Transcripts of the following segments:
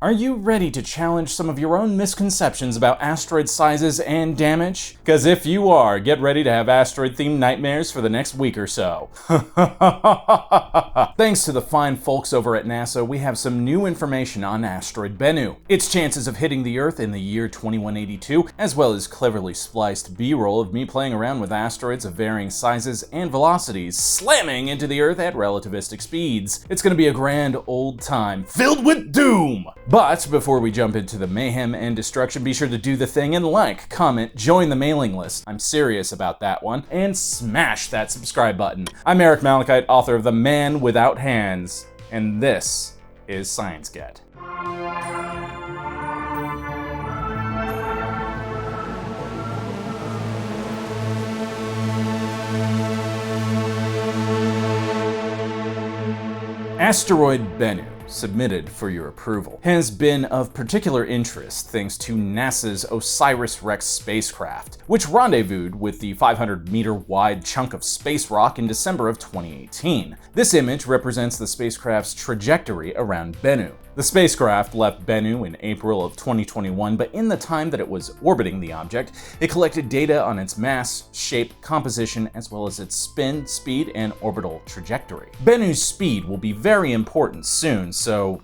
Are you ready to challenge some of your own misconceptions about asteroid sizes and damage? Because if you are, get ready to have asteroid-themed nightmares for the next week or so. Thanks to the fine folks over at NASA, we have some new information on asteroid Bennu, its chances of hitting the Earth in the year 2182, as well as cleverly spliced B-roll of me playing around with asteroids of varying sizes and velocities, slamming into the Earth at relativistic speeds. It's gonna be a grand old time, filled with doom! But before we jump into the mayhem and destruction, be sure to do the thing and like, comment, join the mailing list. I'm serious about that one. And smash that subscribe button. I'm Eric Malachite, author of The Man Without Hands, and this is Science Get. Asteroid Bennu, submitted for your approval, has been of particular interest thanks to NASA's OSIRIS-REx spacecraft, which rendezvoused with the 500-meter-wide chunk of space rock in December of 2018. This image represents the spacecraft's trajectory around Bennu. The spacecraft left Bennu in April of 2021, but in the time that it was orbiting the object, it collected data on its mass, shape, composition, as well as its spin, speed, and orbital trajectory. Bennu's speed will be very important soon, so,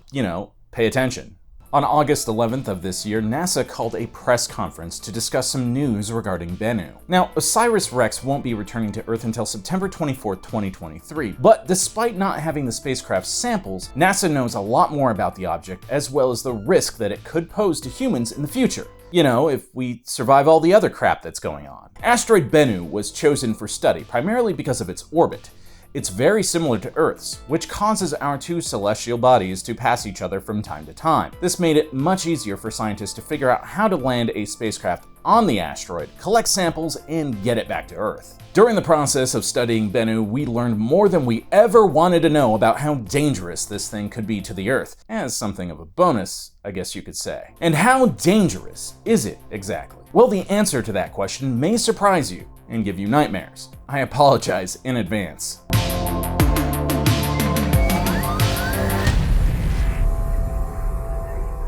pay attention. On August 11th of this year, NASA called a press conference to discuss some news regarding Bennu. Now, OSIRIS-REx won't be returning to Earth until September 24th, 2023, but despite not having the spacecraft's samples, NASA knows a lot more about the object, as well as the risk that it could pose to humans in the future. If we survive all the other crap that's going on. Asteroid Bennu was chosen for study primarily because of its orbit. It's very similar to Earth's, which causes our two celestial bodies to pass each other from time to time. This made it much easier for scientists to figure out how to land a spacecraft on the asteroid, collect samples, and get it back to Earth. During the process of studying Bennu, we learned more than we ever wanted to know about how dangerous this thing could be to the Earth, as something of a bonus, I guess you could say. And how dangerous is it exactly? Well, the answer to that question may surprise you and give you nightmares. I apologize in advance.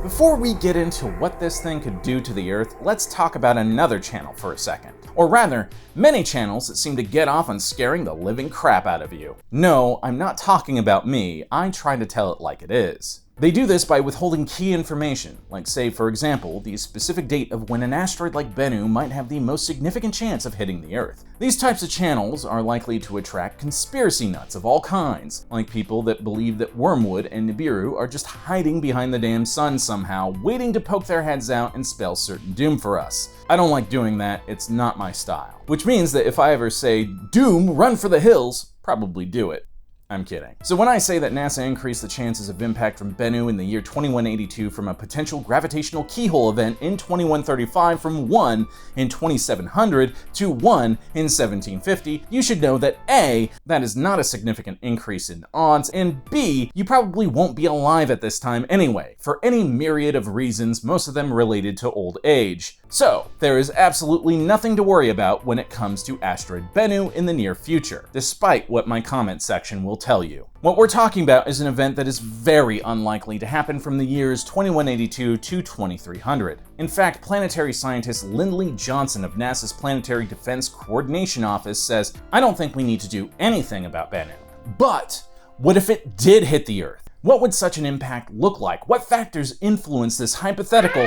Before we get into what this thing could do to the Earth, let's talk about another channel for a second. Or rather, many channels that seem to get off on scaring the living crap out of you. No, I'm not talking about me, I try to tell it like it is. They do this by withholding key information, like say, for example, the specific date of when an asteroid like Bennu might have the most significant chance of hitting the Earth. These types of channels are likely to attract conspiracy nuts of all kinds, like people that believe that Wormwood and Nibiru are just hiding behind the damn sun somehow, waiting to poke their heads out and spell certain doom for us. I don't like doing that, it's not my style. Which means that if I ever say, "Doom, run for the hills," probably do it. I'm kidding. So when I say that NASA increased the chances of impact from Bennu in the year 2182 from a potential gravitational keyhole event in 2135 from 1 in 2700 to 1 in 1750, you should know that A, that is not a significant increase in odds, and B, you probably won't be alive at this time anyway, for any myriad of reasons, most of them related to old age. So, there is absolutely nothing to worry about when it comes to asteroid Bennu in the near future, despite what my comment section will tell you. What we're talking about is an event that is very unlikely to happen from the years 2182 to 2300. In fact, planetary scientist Lindley Johnson of NASA's Planetary Defense Coordination Office says, "I don't think we need to do anything about Bennu. But what if it did hit the Earth? What would such an impact look like? What factors influence this hypothetical..."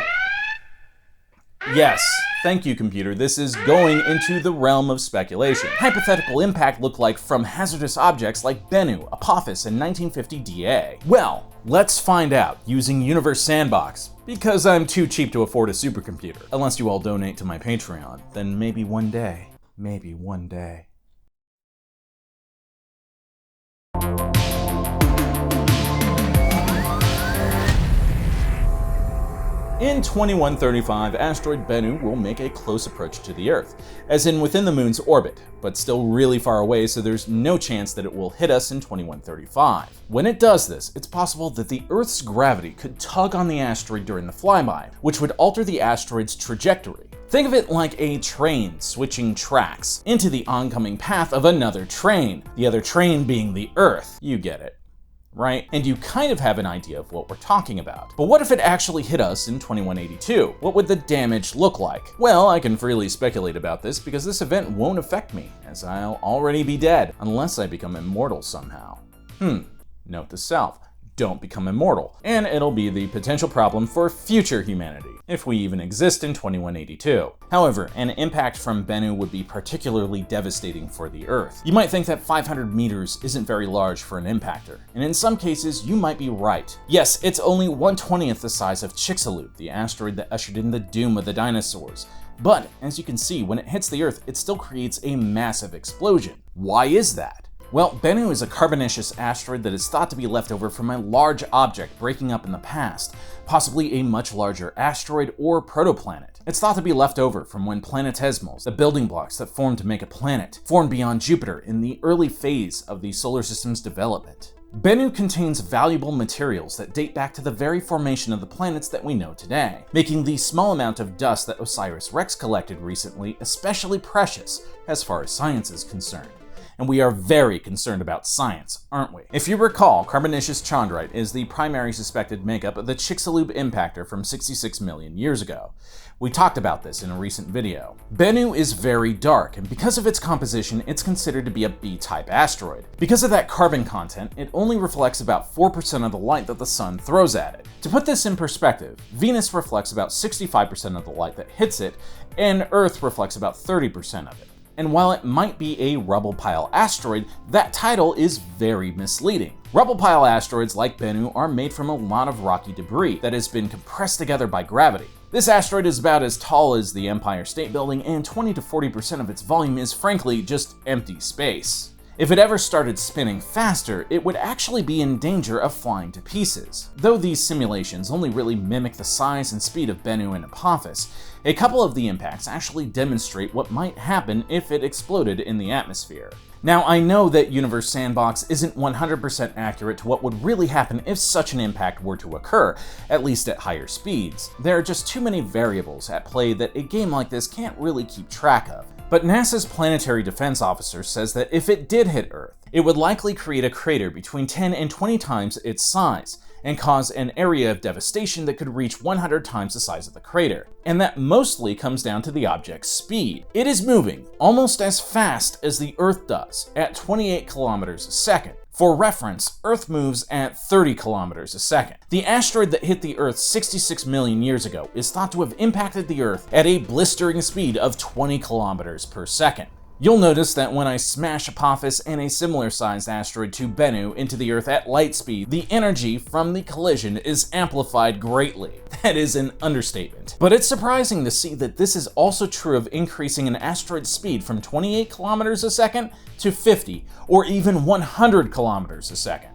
Yes, thank you, computer. This is going into the realm of speculation. Hypothetical impact look like from hazardous objects like Bennu, Apophis, and 1950 DA. Well, let's find out using Universe Sandbox, because I'm too cheap to afford a supercomputer. Unless you all donate to my Patreon, then maybe one day. In 2135, asteroid Bennu will make a close approach to the Earth, as in within the moon's orbit, but still really far away, so there's no chance that it will hit us in 2135. When it does this, it's possible that the Earth's gravity could tug on the asteroid during the flyby, which would alter the asteroid's trajectory. Think of it like a train switching tracks into the oncoming path of another train, the other train being the Earth. You get it. right? And you kind of have an idea of what we're talking about. But what if it actually hit us in 2182? What would the damage look like? Well, I can freely speculate about this because this event won't affect me, as I'll already be dead, unless I become immortal somehow. Note to self. Don't become immortal, and it'll be the potential problem for future humanity, if we even exist in 2182. However, an impact from Bennu would be particularly devastating for the Earth. You might think that 500 meters isn't very large for an impactor, and in some cases, you might be right. Yes, it's only 1/20th the size of Chicxulub, the asteroid that ushered in the doom of the dinosaurs. But, as you can see, when it hits the Earth, it still creates a massive explosion. Why is that? Well, Bennu is a carbonaceous asteroid that is thought to be left over from a large object breaking up in the past, possibly a much larger asteroid or protoplanet. It's thought to be left over from when planetesimals, the building blocks that formed to make a planet, formed beyond Jupiter in the early phase of the solar system's development. Bennu contains valuable materials that date back to the very formation of the planets that we know today, making the small amount of dust that OSIRIS-REx collected recently especially precious as far as science is concerned. And we are very concerned about science, aren't we? If you recall, carbonaceous chondrite is the primary suspected makeup of the Chicxulub impactor from 66 million years ago. We talked about this in a recent video. Bennu is very dark, and because of its composition, it's considered to be a B-type asteroid. Because of that carbon content, it only reflects about 4% of the light that the sun throws at it. To put this in perspective, Venus reflects about 65% of the light that hits it, and Earth reflects about 30% of it. And while it might be a rubble pile asteroid, that title is very misleading. Rubble pile asteroids like Bennu are made from a lot of rocky debris that has been compressed together by gravity. This asteroid is about as tall as the Empire State Building, and 20 to 40% of its volume is frankly just empty space. If it ever started spinning faster, it would actually be in danger of flying to pieces. Though these simulations only really mimic the size and speed of Bennu and Apophis, a couple of the impacts actually demonstrate what might happen if it exploded in the atmosphere. Now, I know that Universe Sandbox isn't 100% accurate to what would really happen if such an impact were to occur, at least at higher speeds. There are just too many variables at play that a game like this can't really keep track of. But NASA's Planetary Defense Officer says that if it did hit Earth, it would likely create a crater between 10 and 20 times its size, and cause an area of devastation that could reach 100 times the size of the crater. And that mostly comes down to the object's speed. It is moving almost as fast as the Earth does, at 28 kilometers a second. For reference, Earth moves at 30 kilometers a second. The asteroid that hit the Earth 66 million years ago is thought to have impacted the Earth at a blistering speed of 20 kilometers per second. You'll notice that when I smash Apophis and a similar sized asteroid to Bennu into the Earth at light speed, the energy from the collision is amplified greatly. That is an understatement. But it's surprising to see that this is also true of increasing an asteroid's speed from 28 kilometers a second to 50 or even 100 kilometers a second.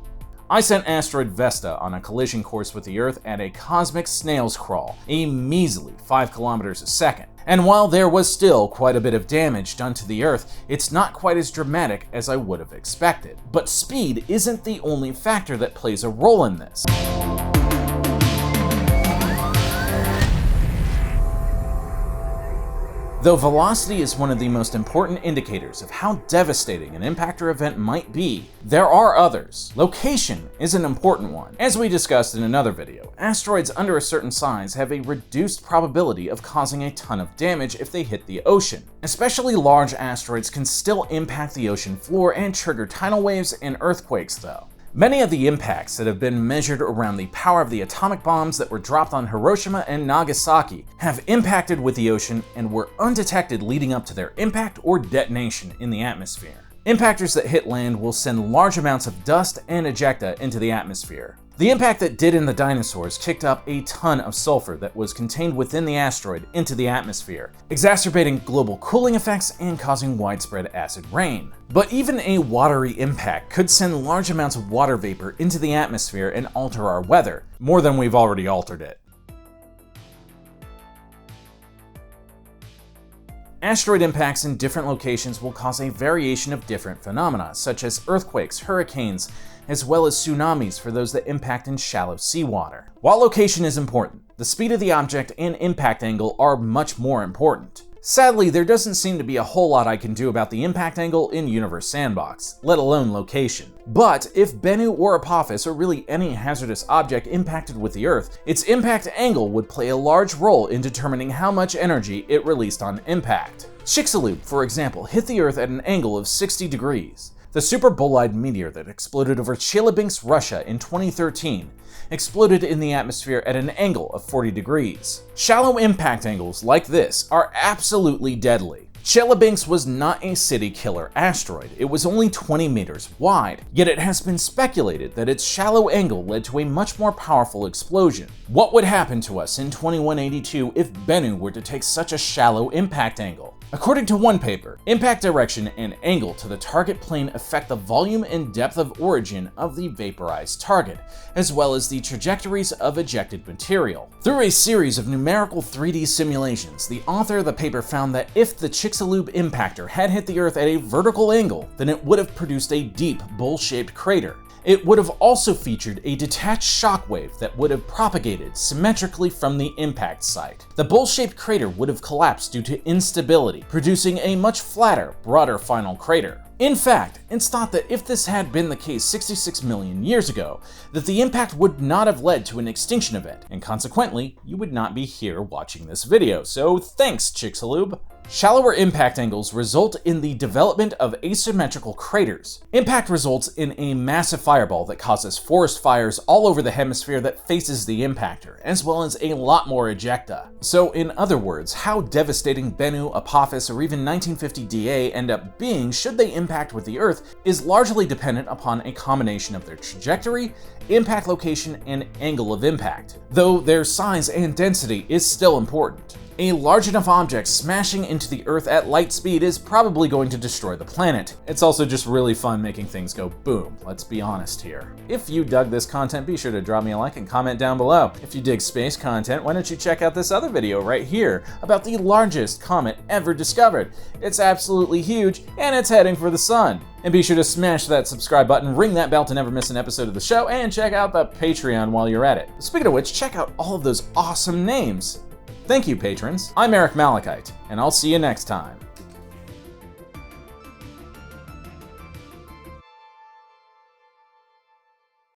I sent asteroid Vesta on a collision course with the Earth at a cosmic snail's crawl, a measly 5 kilometers a second. And while there was still quite a bit of damage done to the Earth, it's not quite as dramatic as I would have expected. But speed isn't the only factor that plays a role in this. Though velocity is one of the most important indicators of how devastating an impactor event might be, there are others. Location is an important one. As we discussed in another video, asteroids under a certain size have a reduced probability of causing a ton of damage if they hit the ocean. Especially large asteroids can still impact the ocean floor and trigger tidal waves and earthquakes though. Many of the impacts that have been measured around the power of the atomic bombs that were dropped on Hiroshima and Nagasaki have impacted with the ocean and were undetected leading up to their impact or detonation in the atmosphere. Impactors that hit land will send large amounts of dust and ejecta into the atmosphere. The impact that did in the dinosaurs kicked up a ton of sulfur that was contained within the asteroid into the atmosphere, exacerbating global cooling effects and causing widespread acid rain. But even a watery impact could send large amounts of water vapor into the atmosphere and alter our weather, more than we've already altered it. Asteroid impacts in different locations will cause a variation of different phenomena, such as earthquakes, hurricanes, as well as tsunamis for those that impact in shallow seawater. While location is important, the speed of the object and impact angle are much more important. Sadly, there doesn't seem to be a whole lot I can do about the impact angle in Universe Sandbox, let alone location. But if Bennu or Apophis, or really any hazardous object impacted with the Earth, its impact angle would play a large role in determining how much energy it released on impact. Chicxulub, for example, hit the Earth at an angle of 60 degrees. The super bolide meteor that exploded over Chelyabinsk, Russia in 2013 exploded in the atmosphere at an angle of 40 degrees. Shallow impact angles like this are absolutely deadly. Chelyabinsk was not a city-killer asteroid, it was only 20 meters wide, yet it has been speculated that its shallow angle led to a much more powerful explosion. What would happen to us in 2182 if Bennu were to take such a shallow impact angle? According to one paper, impact direction and angle to the target plane affect the volume and depth of origin of the vaporized target, as well as the trajectories of ejected material. Through a series of numerical 3D simulations, the author of the paper found that if the Chicxulub impactor had hit the Earth at a vertical angle, then it would have produced a deep, bowl-shaped crater. It would have also featured a detached shockwave that would have propagated symmetrically from the impact site. The bowl-shaped crater would have collapsed due to instability, producing a much flatter, broader final crater. In fact, it's thought that if this had been the case 66 million years ago, that the impact would not have led to an extinction event, and consequently, you would not be here watching this video, so thanks, Chicxulub. Shallower impact angles result in the development of asymmetrical craters. Impact results in a massive fireball that causes forest fires all over the hemisphere that faces the impactor, as well as a lot more ejecta. So in other words, how devastating Bennu, Apophis, or even 1950 DA end up being should they impact with the Earth is largely dependent upon a combination of their trajectory, impact location, and angle of impact, though their size and density is still important. A large enough object smashing into the Earth at light speed is probably going to destroy the planet. It's also just really fun making things go boom, let's be honest here. If you dug this content, be sure to drop me a like and comment down below. If you dig space content, why don't you check out this other video right here about the largest comet ever discovered. It's absolutely huge, and it's heading for the sun. And be sure to smash that subscribe button, ring that bell to never miss an episode of the show, and check out the Patreon while you're at it. Speaking of which, check out all of those awesome names. Thank you, patrons. I'm Eric Malachite, and I'll see you next time.